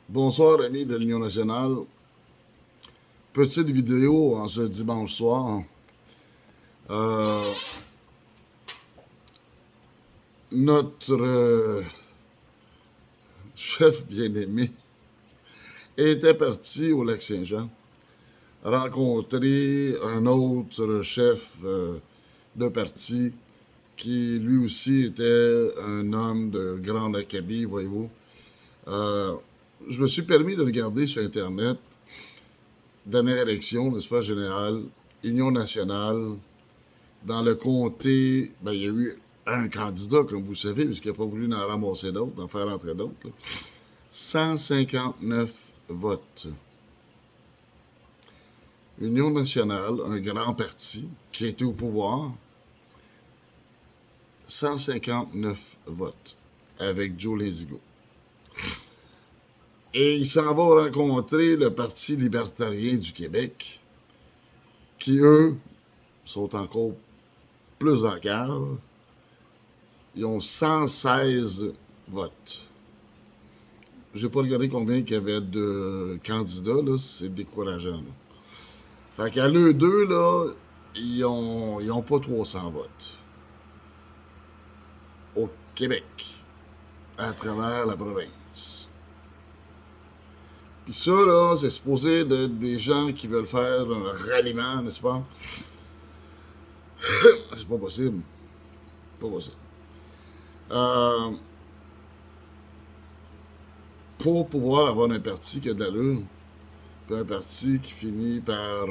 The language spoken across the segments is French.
Bonsoir, amis de l'Union nationale. Petite vidéo en ce dimanche soir. Euh, notre chef bien-aimé était parti au Lac-Saint-Jean rencontrer un autre chef de parti qui lui aussi était un homme de grande acabit, voyez-vous. Euh, je me suis permis de regarder sur Internet, dernière élection, n'est-ce pas, générale, Union nationale. Dans le comté, ben, il y a eu un candidat, comme vous savez, puisqu'il n'a pas voulu en ramasser d'autres, d'en faire entrer d'autres. Là. 159 votes. Union nationale, un grand parti qui était au pouvoir, 159 votes avec Joe Lezigo. Et il s'en va rencontrer le Parti libertarien du Québec, qui, eux, sont encore plus en cave. Ils ont 116 votes. J'ai pas regardé combien il y avait de candidats, là, c'est décourageant. Là. Fait qu'à l'eux deux, là, ils ont pas 300 votes. Au Québec, à travers la province. Puis ça, là, c'est supposé d'être des gens qui veulent faire un ralliement, n'est-ce pas? C'est pas possible. Pas possible. Euh, pour pouvoir avoir un parti qui a de l'allure, puis un parti qui finit par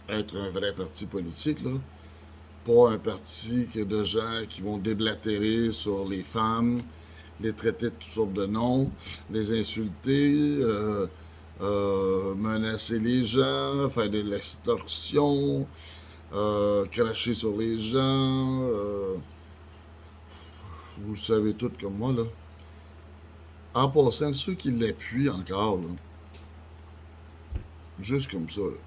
être un vrai parti politique, là, pas un parti de gens qui vont déblatérer sur les femmes, les traiter de toutes sortes de noms, les insulter, menacer les gens, faire de l'extorsion, cracher sur les gens. Vous le savez tout comme moi, là. En passant, ceux qui l'appuient encore, là, juste comme ça, là.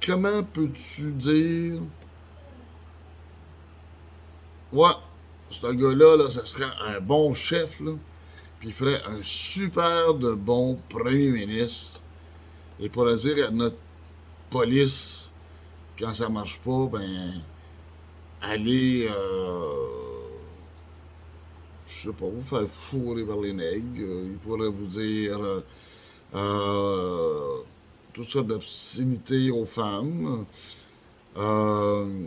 Comment peux-tu dire, ouais, ce gars-là, là, ça serait un bon chef, là, puis il ferait un super de bon premier ministre. Et pour dire à notre police, quand ça marche pas, ben, allez, je sais pas, vous faire fourrer par les nègres. Il pourrait vous dire euh, toutes sortes d'obscénités aux femmes. Euh,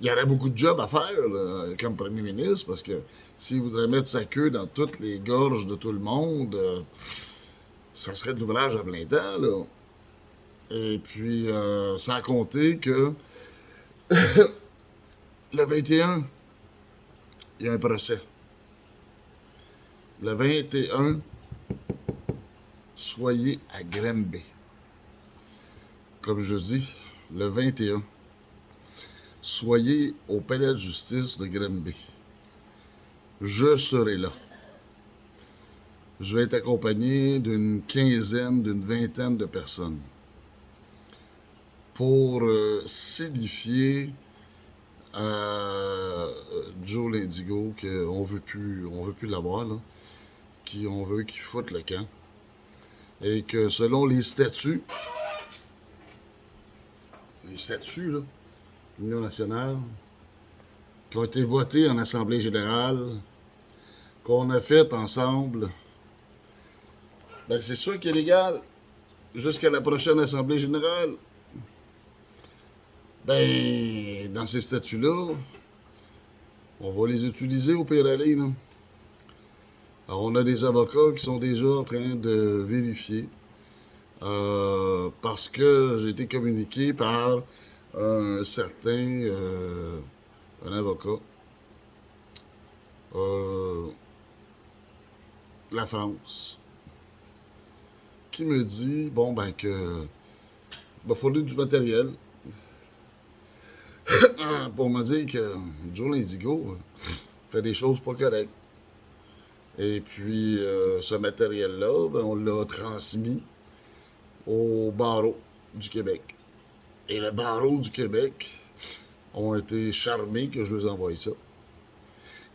il y aurait beaucoup de jobs à faire là, comme premier ministre parce que s'il voudrait mettre sa queue dans toutes les gorges de tout le monde, ça serait de l'ouvrage à plein temps. Là. Et puis, sans compter que le 21, il y a un procès. Le 21, soyez à Granby. Comme je dis, le 21, soyez au palais de justice de Granby. Je serai là. Je vais être accompagné d'une quinzaine, d'une vingtaine de personnes pour signifier à Joe Lindigo qu'on veut plus l'avoir, là, qu'on veut qu'il foute le camp, et que selon les statuts, là, de l'Union nationale, qui ont été votés en Assemblée générale, qu'on a fait ensemble, ben c'est sûr qu'il est légal jusqu'à la prochaine Assemblée générale. Ben, dans ces statuts-là, on va les utiliser au pire aller, là. Alors, on a des avocats qui sont déjà en train de vérifier parce que j'ai été communiqué par un certain un avocat euh, la France qui me dit bon ben que va falloir du matériel pour me dire que Joe Lindigo fait des choses pas correctes. Et puis ce matériel-là, ben, on l'a transmis au barreau du Québec. Et le barreau du Québec ont été charmés que je leur envoie ça.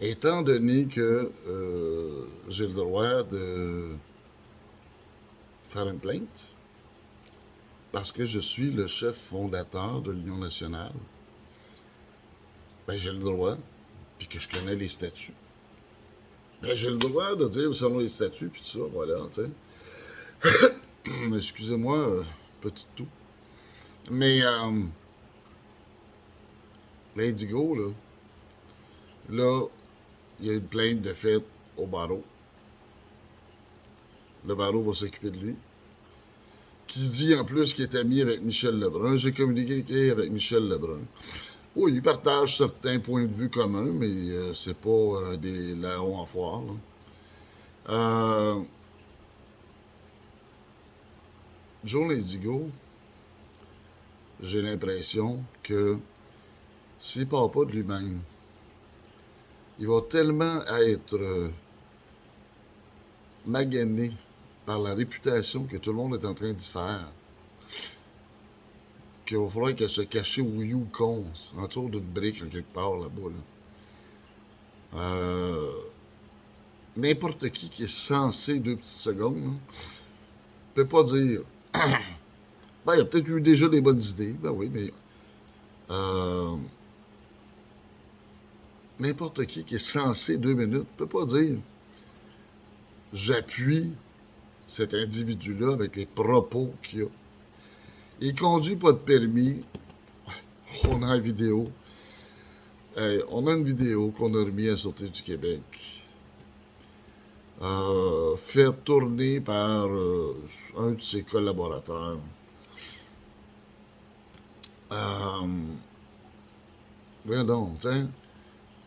Étant donné que j'ai le droit de faire une plainte, parce que je suis le chef fondateur de l'Union nationale, ben j'ai le droit, puis que je connais les statuts. Ben j'ai le droit de dire selon les statuts, puis tout ça, voilà, tu sais. Excusez-moi, petit tout. Mais l'Indigo, là, il y a une plainte de fait au barreau. Le barreau va s'occuper de lui. Qui dit en plus qu'il est ami avec Michel Lebrun. J'ai communiqué avec Michel Lebrun. Oui, il partage certains points de vue communs, mais c'est pas des larrons en foire. Là. Joe L'indigo, j'ai l'impression que s'il part pas de lui-même, il va tellement être magané par la réputation que tout le monde est en train d'y faire qu'il va falloir qu'elle se cache au Yukon, autour d'une brique quelque part là-bas. Là. N'importe qui est censé 2 petites secondes ne peut pas dire. Ben, il a peut-être eu déjà des bonnes idées, ben oui, mais n'importe qui est censé 2 minutes peut pas dire j'appuie cet individu-là avec les propos qu'il a. Il conduit pas de permis. On a une vidéo. On a une vidéo qu'on a remis à la Sûreté du Québec. Fait tourner par un de ses collaborateurs. Voyons donc, tiens.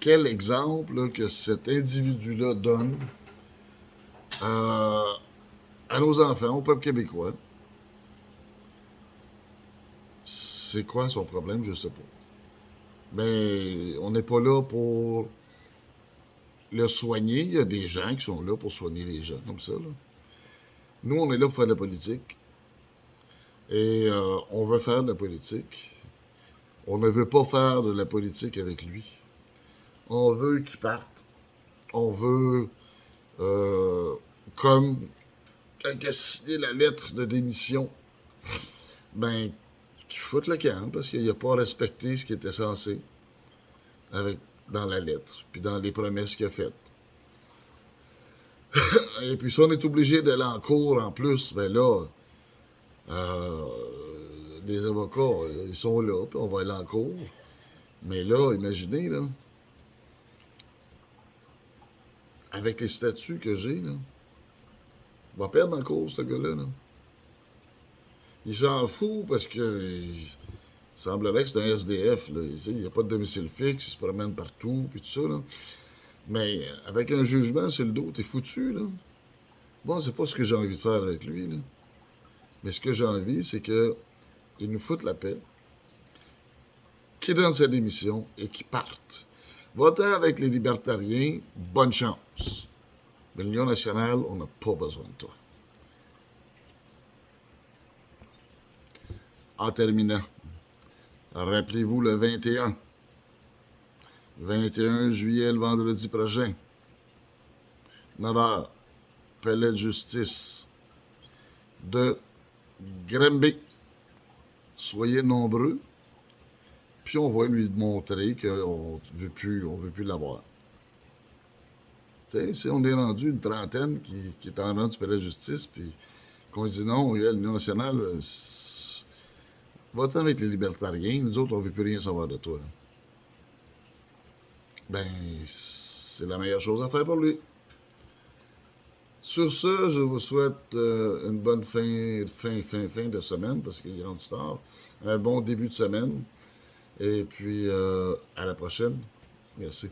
Quel exemple là, que cet individu-là donne à nos enfants, au peuple québécois. C'est quoi son problème? Je sais pas. Mais on n'est pas là pour le soigner. Il y a des gens qui sont là pour soigner les gens, comme ça. Là. Nous, on est là pour faire de la politique. Et on veut faire de la politique. On ne veut pas faire de la politique avec lui. On veut qu'il parte. On veut, comme quand il a signé la lettre de démission, ben, qu'il foute le camp parce qu'il n'a pas respecté ce qui était censé dans la lettre, puis dans les promesses qu'il a faites. Et puis si on est obligé d'aller en cours en plus, ben là, les avocats, ils sont là, puis on va aller en cours. Mais là, imaginez, là, avec les statuts que j'ai, là, on va perdre en cours, ce gars-là. Là. Il s'en fout parce que il semblerait que c'est un SDF. Là. Il n'y a pas de domicile fixe, il se promène partout, puis tout ça. Là. Mais avec un jugement sur le dos, t'es foutu, là. Bon, c'est pas ce que j'ai envie de faire avec lui, là. Mais ce que j'ai envie, c'est qu'il nous foute la paix, qu'il donne sa démission et qu'il parte. Votant avec les libertariens, bonne chance. Mais l'Union nationale, on n'a pas besoin de toi. En terminant, rappelez-vous le 21. 21 juillet, le vendredi prochain. 9h, palais de justice de Granby. Soyez nombreux, puis on va lui montrer qu'on ne veut plus l'avoir. Si on est rendu une trentaine qui est en avant du palais de justice, puis qu'on dit non, l'Union nationale, va-t'en avec les libertariens, nous autres, on ne veut plus rien savoir de toi. Là. Ben, c'est la meilleure chose à faire pour lui. Sur ce, je vous souhaite une bonne fin de semaine, parce qu'il est rendu tard. Un bon début de semaine. Et puis, à la prochaine. Merci.